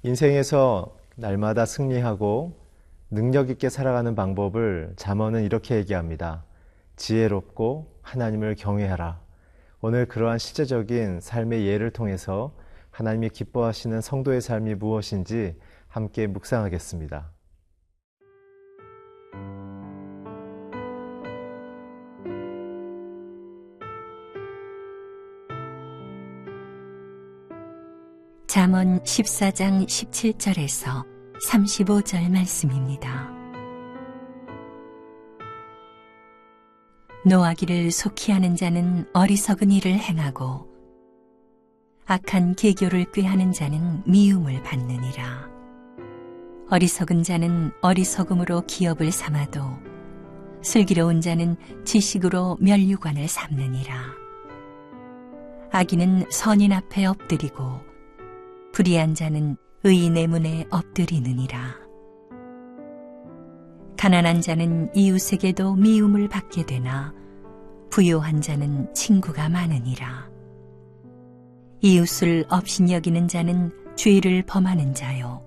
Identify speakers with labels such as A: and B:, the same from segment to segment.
A: 인생에서 날마다 승리하고 능력 있게 살아가는 방법을 잠언은 이렇게 얘기합니다. 지혜롭고 하나님을 경외하라. 오늘 그러한 실제적인 삶의 예를 통해서 하나님이 기뻐하시는 성도의 삶이 무엇인지 함께 묵상하겠습니다.
B: 잠언 14장 17절에서 35절 말씀입니다. 노하기를 속히 하는 자는 어리석은 일을 행하고 악한 계교를 꾀하는 자는 미움을 받느니라. 어리석은 자는 어리석음으로 기업을 삼아도 슬기로운 자는 지식으로 면류관을 삼느니라. 악인은 선인 앞에 엎드리고 불의한 자는 의인의 문에 엎드리느니라. 가난한 자는 이웃에게도 미움을 받게 되나 부요한 자는 친구가 많으니라. 이웃을 업신여기는 자는 죄를 범하는 자요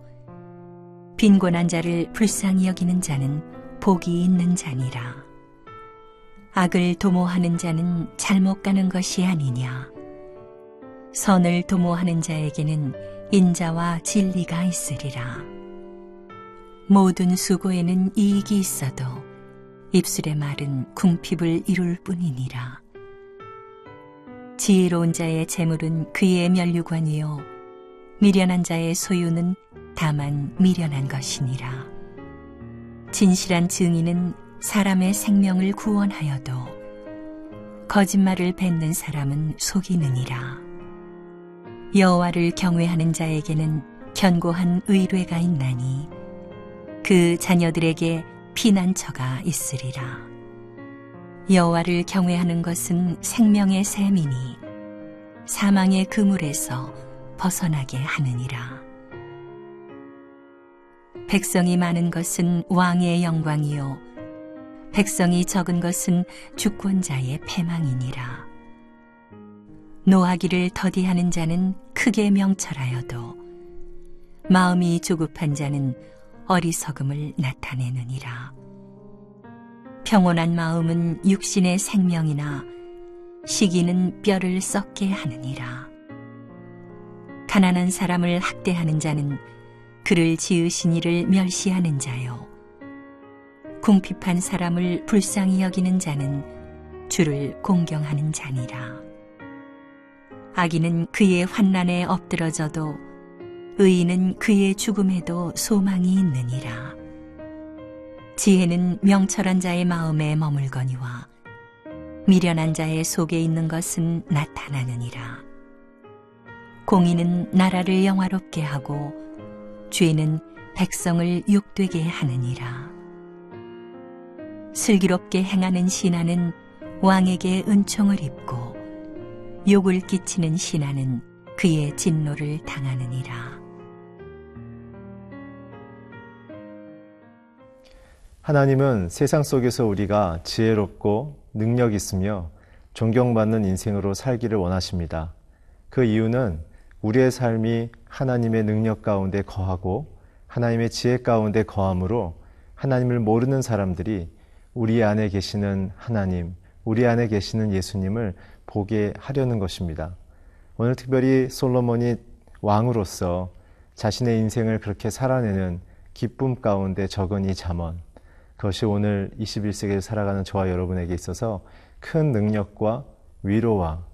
B: 빈곤한 자를 불쌍히 여기는 자는 복이 있는 자니라. 악을 도모하는 자는 잘못 가는 것이 아니냐. 선을 도모하는 자에게는 인자와 진리가 있으리라. 모든 수고에는 이익이 있어도 입술의 말은 궁핍을 이룰 뿐이니라. 지혜로운 자의 재물은 그의 면류관이요 미련한 자의 소유는 다만 미련한 것이니라. 진실한 증인은 사람의 생명을 구원하여도 거짓말을 뱉는 사람은 속이느니라. 여호와를 경외하는 자에게는 견고한 의뢰가 있나니 그 자녀들에게 피난처가 있으리라. 여호와를 경외하는 것은 생명의 샘이니 사망의 그물에서 벗어나게 하느니라. 백성이 많은 것은 왕의 영광이요 백성이 적은 것은 주권자의 패망이니라. 노하기를 더디하는 자는 크게 명철하여도 마음이 조급한 자는 어리석음을 나타내느니라. 평온한 마음은 육신의 생명이나 시기는 뼈를 썩게 하느니라. 가난한 사람을 학대하는 자는 그를 지으신 이를 멸시하는 자요 궁핍한 사람을 불쌍히 여기는 자는 주를 공경하는 자니라. 악인은 그의 환난에 엎드러져도 의인은 그의 죽음에도 소망이 있느니라. 지혜는 명철한 자의 마음에 머물거니와 미련한 자의 속에 있는 것은 나타나느니라. 공의는 나라를 영화롭게 하고 죄는 백성을 욕되게 하느니라. 슬기롭게 행하는 신하는 왕에게 은총을 입고 욕을 끼치는 신하는 그의 진노를 당하느니라.
A: 하나님은 세상 속에서 우리가 지혜롭고 능력 있으며 존경받는 인생으로 살기를 원하십니다. 그 이유는 우리의 삶이 하나님의 능력 가운데 거하고 하나님의 지혜 가운데 거함으로 하나님을 모르는 사람들이 우리 안에 계시는 하나님, 우리 안에 계시는 예수님을 보게 하려는 것입니다. 오늘 특별히 솔로몬이 왕으로서 자신의 인생을 그렇게 살아내는 기쁨 가운데 적은 이 잠언, 그것이 오늘 21세기를 살아가는 저와 여러분에게 있어서 큰 능력과 위로와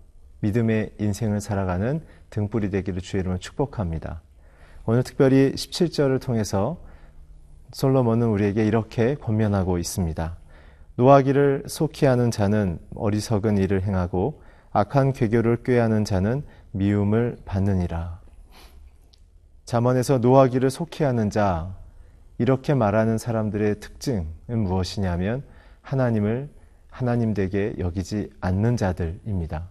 A: 믿음의 인생을 살아가는 등불이 되기를 주의 이름으로 축복합니다. 오늘 특별히 17절을 통해서 솔로몬은 우리에게 이렇게 권면하고 있습니다. 노하기를 속히 하는 자는 어리석은 일을 행하고 악한 괴교를 꾀하는 자는 미움을 받느니라. 잠언에서 노하기를 속히 하는 자, 이렇게 말하는 사람들의 특징은 무엇이냐면 하나님을 하나님 되게 여기지 않는 자들입니다.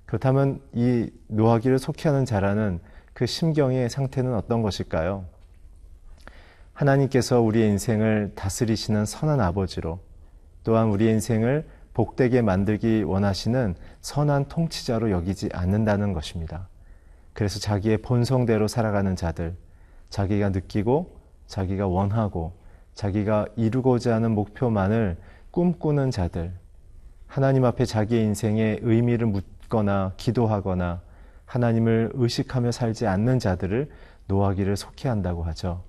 A: 그렇다면 이 노하기를 속히 하는 자라는 그 심경의 상태는 어떤 것일까요? 하나님께서 우리의 인생을 다스리시는 선한 아버지로 또한 우리의 인생을 복되게 만들기 원하시는 선한 통치자로 여기지 않는다는 것입니다. 그래서 자기의 본성대로 살아가는 자들, 자기가 느끼고 자기가 원하고 자기가 이루고자 하는 목표만을 꿈꾸는 자들, 하나님 앞에 자기의 인생의 의미를 묻거나 기도하거나 하나님을 의식하며 살지 않는 자들을 노하기를 속해한다고 하죠.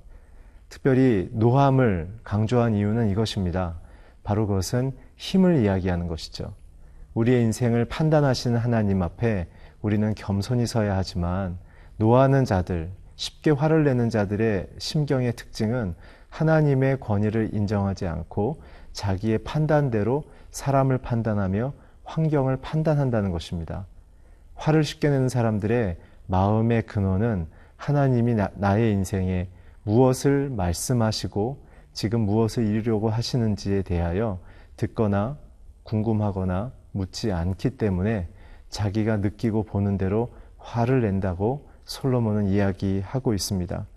A: 특별히 노함을 강조한 이유는 이것입니다. 바로 그것은 힘을 이야기하는 것이죠. 우리의 인생을 판단하시는 하나님 앞에 우리는 겸손히 서야 하지만 노하는 자들, 쉽게 화를 내는 자들의 심경의 특징은 하나님의 권위를 인정하지 않고 자기의 판단대로 사람을 판단하며 환경을 판단한다는 것입니다. 화를 쉽게 내는 사람들의 마음의 근원은 하나님이 나의 인생에 무엇을 말씀하시고 지금 무엇을 이루려고 하시는지에 대하여 듣거나 궁금하거나 묻지 않기 때문에 자기가 느끼고 보는 대로 화를 낸다고 솔로몬은 이야기하고 있습니다.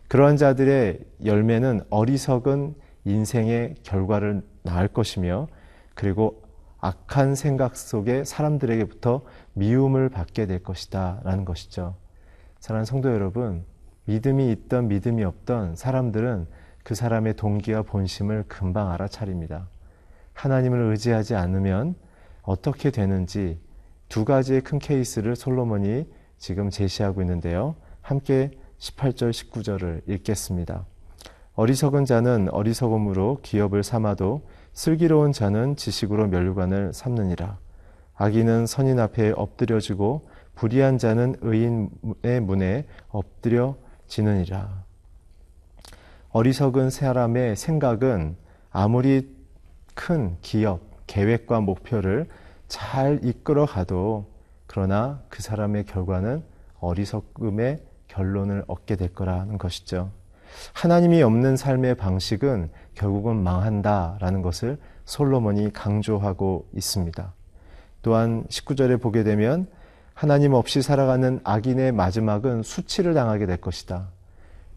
A: 그러한 자들의 열매는 어리석은 인생의 결과를 낳을 것이며 그리고 악한 생각 속에 사람들에게부터 미움을 받게 될 것이다 라는 것이죠. 사랑하는 성도 여러분, 믿음이 있던 믿음이 없던 사람들은 그 사람의 동기와 본심을 금방 알아차립니다. 하나님을 의지하지 않으면 어떻게 되는지 두 가지의 큰 케이스를 솔로몬이 지금 제시하고 있는데요. 함께 18절 19절을 읽겠습니다. 어리석은 자는 어리석음으로 기업을 삼아도 슬기로운 자는 지식으로 면류관을 삼느니라. 악인은 선인 앞에 엎드려지고 불의한 자는 의인의 문에 엎드려지느니라. 어리석은 사람의 생각은 아무리 큰 기업, 계획과 목표를 잘 이끌어가도 그러나 그 사람의 결과는 어리석음의 결론을 얻게 될 거라는 것이죠. 하나님이 없는 삶의 방식은 결국은 망한다라는 것을 솔로몬이 강조하고 있습니다. 또한 19절에 보게 되면 하나님 없이 살아가는 악인의 마지막은 수치를 당하게 될 것이다.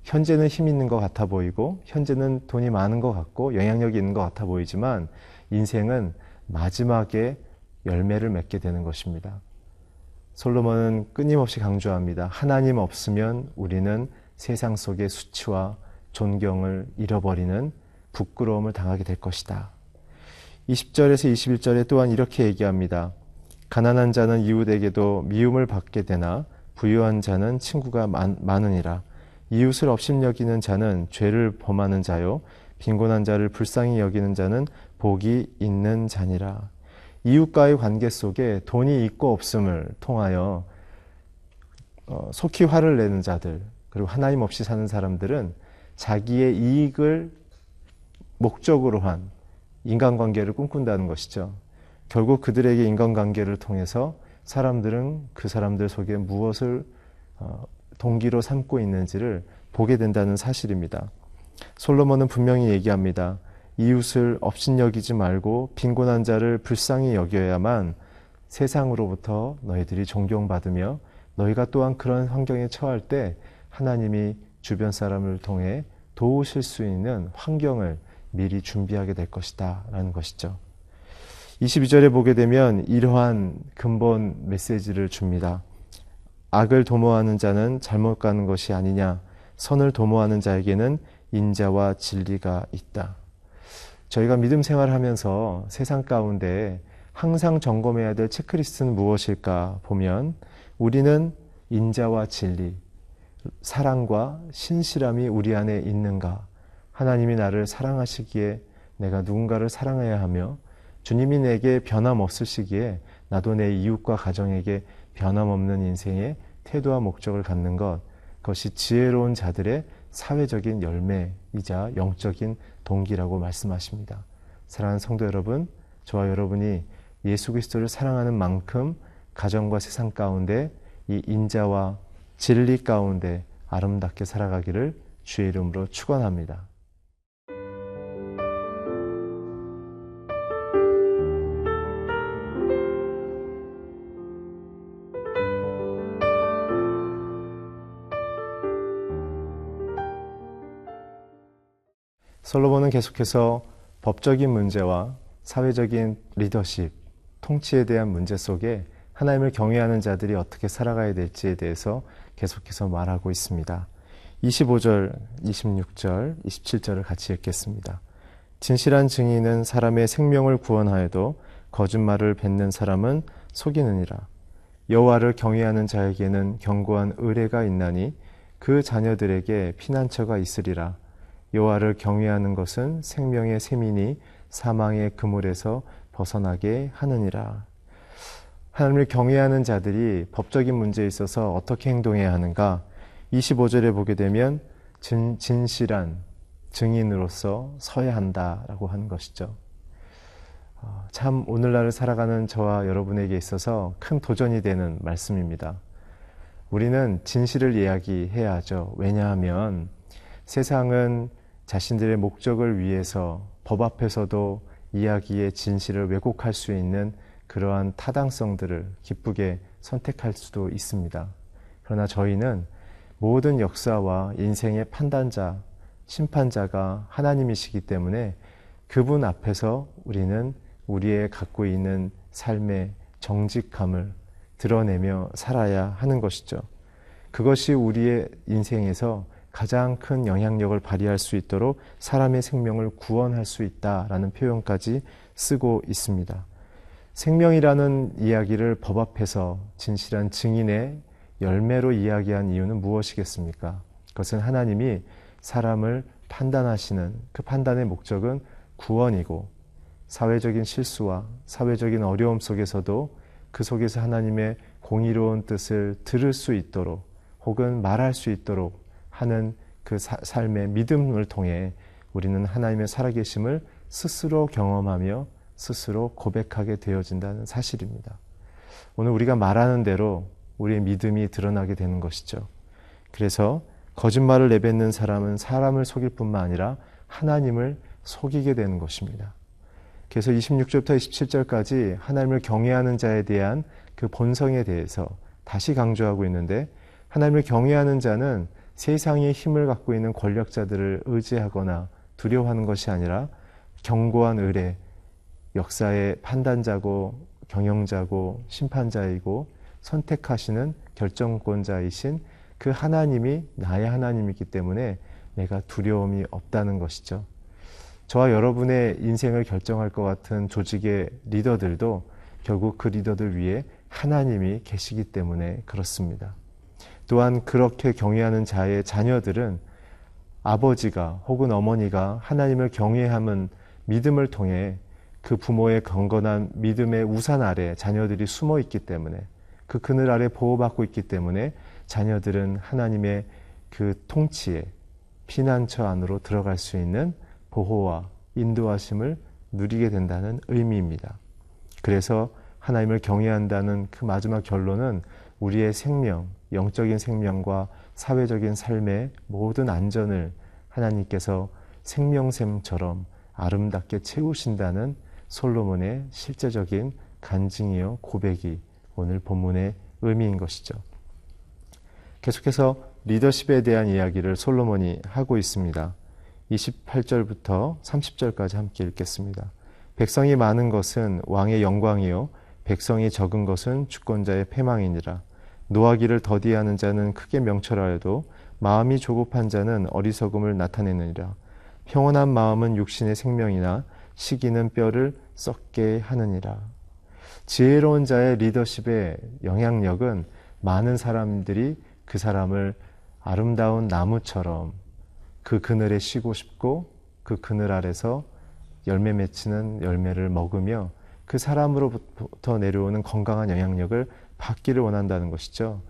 A: 현재는 힘 있는 것 같아 보이고 현재는 돈이 많은 것 같고 영향력이 있는 것 같아 보이지만 인생은 마지막에 열매를 맺게 되는 것입니다. 솔로몬은 끊임없이 강조합니다. 하나님 없으면 우리는 세상 속의 수치와 존경을 잃어버리는 부끄러움을 당하게 될 것이다. 20절에서 21절에 또한 이렇게 얘기합니다. 가난한 자는 이웃에게도 미움을 받게 되나 부유한 자는 친구가 많으니라. 이웃을 업신여기는 자는 죄를 범하는 자요 빈곤한 자를 불쌍히 여기는 자는 복이 있는 자니라. 이웃과의 관계 속에 돈이 있고 없음을 통하여 속히 화를 내는 자들 그리고 하나님 없이 사는 사람들은 자기의 이익을 목적으로 한 인간관계를 꿈꾼다는 것이죠. 결국 그들에게 인간관계를 통해서 사람들은 그 사람들 속에 무엇을 동기로 삼고 있는지를 보게 된다는 사실입니다. 솔로몬은 분명히 얘기합니다. 이웃을 업신여기지 말고 빈곤한 자를 불쌍히 여겨야만 세상으로부터 너희들이 존경받으며 너희가 또한 그런 환경에 처할 때 하나님이 주변 사람을 통해 도우실 수 있는 환경을 미리 준비하게 될 것이다 라는 것이죠. 22절에 보게 되면 이러한 근본 메시지를 줍니다. 악을 도모하는 자는 잘못 가는 것이 아니냐. 선을 도모하는 자에게는 인자와 진리가 있다. 저희가 믿음 생활하면서 세상 가운데 항상 점검해야 될 체크리스트는 무엇일까 보면 우리는 인자와 진리, 사랑과 신실함이 우리 안에 있는가? 하나님이 나를 사랑하시기에 내가 누군가를 사랑해야 하며 주님이 내게 변함없으시기에 나도 내 이웃과 가정에게 변함없는 인생의 태도와 목적을 갖는 것, 그것이 지혜로운 자들의 사회적인 열매이자 영적인 동기라고 말씀하십니다. 사랑하는 성도 여러분, 저와 여러분이 예수 그리스도를 사랑하는 만큼 가정과 세상 가운데 이 인자와 진리 가운데 아름답게 살아가기를 주의 이름으로 축원합니다. 솔로몬은 계속해서 법적인 문제와 사회적인 리더십, 통치에 대한 문제 속에 하나님을 경외하는 자들이 어떻게 살아가야 될지에 대해서 계속해서 말하고 있습니다. 25절, 26절, 27절을 같이 읽겠습니다. 진실한 증인은 사람의 생명을 구원하여도 거짓말을 뱉는 사람은 속이느니라. 여호와를 경외하는 자에게는 견고한 의뢰가 있나니 그 자녀들에게 피난처가 있으리라. 여호와를 경외하는 것은 생명의 셈이니 사망의 그물에서 벗어나게 하느니라. 하나님을 경외하는 자들이 법적인 문제에 있어서 어떻게 행동해야 하는가? 25절에 보게 되면 진실한 증인으로서 서야 한다라고 하는 것이죠. 참 오늘날을 살아가는 저와 여러분에게 있어서 큰 도전이 되는 말씀입니다. 우리는 진실을 이야기해야 하죠. 왜냐하면 세상은 자신들의 목적을 위해서 법 앞에서도 이야기의 진실을 왜곡할 수 있는 그러한 타당성들을 기쁘게 선택할 수도 있습니다. 그러나 저희는 모든 역사와 인생의 판단자, 심판자가 하나님이시기 때문에 그분 앞에서 우리는 우리의 갖고 있는 삶의 정직함을 드러내며 살아야 하는 것이죠. 그것이 우리의 인생에서 가장 큰 영향력을 발휘할 수 있도록 사람의 생명을 구원할 수 있다라는 표현까지 쓰고 있습니다. 생명이라는 이야기를 법 앞에서 진실한 증인의 열매로 이야기한 이유는 무엇이겠습니까? 그것은 하나님이 사람을 판단하시는 그 판단의 목적은 구원이고 사회적인 실수와 사회적인 어려움 속에서도 그 속에서 하나님의 공의로운 뜻을 들을 수 있도록 혹은 말할 수 있도록 하는 그 삶의 믿음을 통해 우리는 하나님의 살아계심을 스스로 경험하며 스스로 고백하게 되어진다는 사실입니다. 오늘 우리가 말하는 대로 우리의 믿음이 드러나게 되는 것이죠. 그래서 거짓말을 내뱉는 사람은 사람을 속일 뿐만 아니라 하나님을 속이게 되는 것입니다. 그래서 26절부터 27절까지 하나님을 경외하는 자에 대한 그 본성에 대해서 다시 강조하고 있는데, 하나님을 경외하는 자는 세상의 힘을 갖고 있는 권력자들을 의지하거나 두려워하는 것이 아니라 견고한 의뢰, 역사의 판단자고 경영자고 심판자이고 선택하시는 결정권자이신 그 하나님이 나의 하나님이기 때문에 내가 두려움이 없다는 것이죠. 저와 여러분의 인생을 결정할 것 같은 조직의 리더들도 결국 그 리더들 위에 하나님이 계시기 때문에 그렇습니다. 또한 그렇게 경외하는 자의 자녀들은 아버지가 혹은 어머니가 하나님을 경외함은 믿음을 통해 그 부모의 경건한 믿음의 우산 아래 자녀들이 숨어 있기 때문에, 그 그늘 아래 보호받고 있기 때문에 자녀들은 하나님의 그 통치에 피난처 안으로 들어갈 수 있는 보호와 인도하심을 누리게 된다는 의미입니다. 그래서 하나님을 경외한다는 그 마지막 결론은 우리의 생명, 영적인 생명과 사회적인 삶의 모든 안전을 하나님께서 생명샘처럼 아름답게 채우신다는 솔로몬의 실제적인 간증이요 고백이 오늘 본문의 의미인 것이죠. 계속해서 리더십에 대한 이야기를 솔로몬이 하고 있습니다. 28절부터 30절까지 함께 읽겠습니다. 백성이 많은 것은 왕의 영광이요 백성이 적은 것은 주권자의 패망이니라. 노하기를 더디하는 자는 크게 명철하여도 마음이 조급한 자는 어리석음을 나타내느니라. 평온한 마음은 육신의 생명이나 시기는 뼈를 썩게 하느니라. 지혜로운 자의 리더십의 영향력은 많은 사람들이 그 사람을 아름다운 나무처럼 그 그늘에 쉬고 싶고 그 그늘 아래서 열매 맺히는 열매를 먹으며 그 사람으로부터 내려오는 건강한 영향력을 받기를 원한다는 것이죠.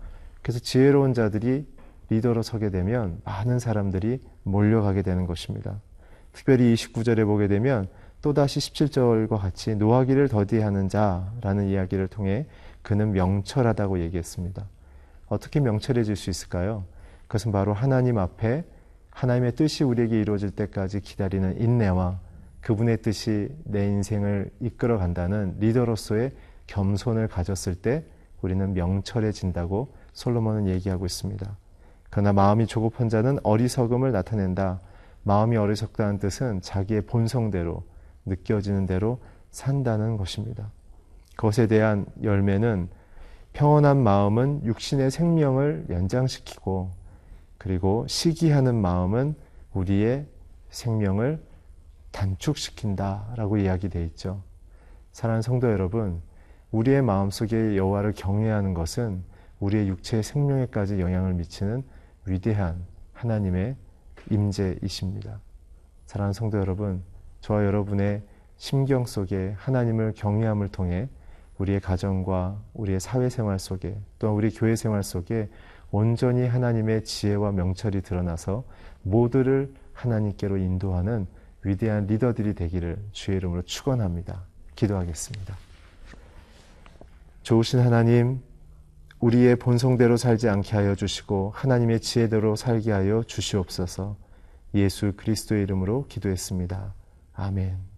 A: 그래서 지혜로운 자들이 리더로 서게 되면 많은 사람들이 몰려가게 되는 것입니다. 특별히 29절에 보게 되면 또다시 17절과 같이 노하기를 더디하는 자라는 이야기를 통해 그는 명철하다고 얘기했습니다. 어떻게 명철해질 수 있을까요? 그것은 바로 하나님 앞에 하나님의 뜻이 우리에게 이루어질 때까지 기다리는 인내와 그분의 뜻이 내 인생을 이끌어 간다는 리더로서의 겸손을 가졌을 때 우리는 명철해진다고 솔로몬은 얘기하고 있습니다. 그러나 마음이 조급한 자는 어리석음을 나타낸다. 마음이 어리석다는 뜻은 자기의 본성대로 느껴지는 대로 산다는 것입니다. 그것에 대한 열매는 평온한 마음은 육신의 생명을 연장시키고 그리고 시기하는 마음은 우리의 생명을 단축시킨다라고 이야기되어 있죠. 사랑하는 성도 여러분, 우리의 마음속에 여호와를 경외하는 것은 우리의 육체의 생명에까지 영향을 미치는 위대한 하나님의 임재이십니다. 사랑하는 성도 여러분, 저와 여러분의 심경 속에 하나님을 경외함을 통해 우리의 가정과 우리의 사회생활 속에 또한 우리 교회생활 속에 온전히 하나님의 지혜와 명철이 드러나서 모두를 하나님께로 인도하는 위대한 리더들이 되기를 주의 이름으로 축원합니다. 기도하겠습니다. 좋으신 하나님, 우리의 본성대로 살지 않게 하여 주시고 하나님의 지혜대로 살게 하여 주시옵소서. 예수 그리스도의 이름으로 기도했습니다. 아멘.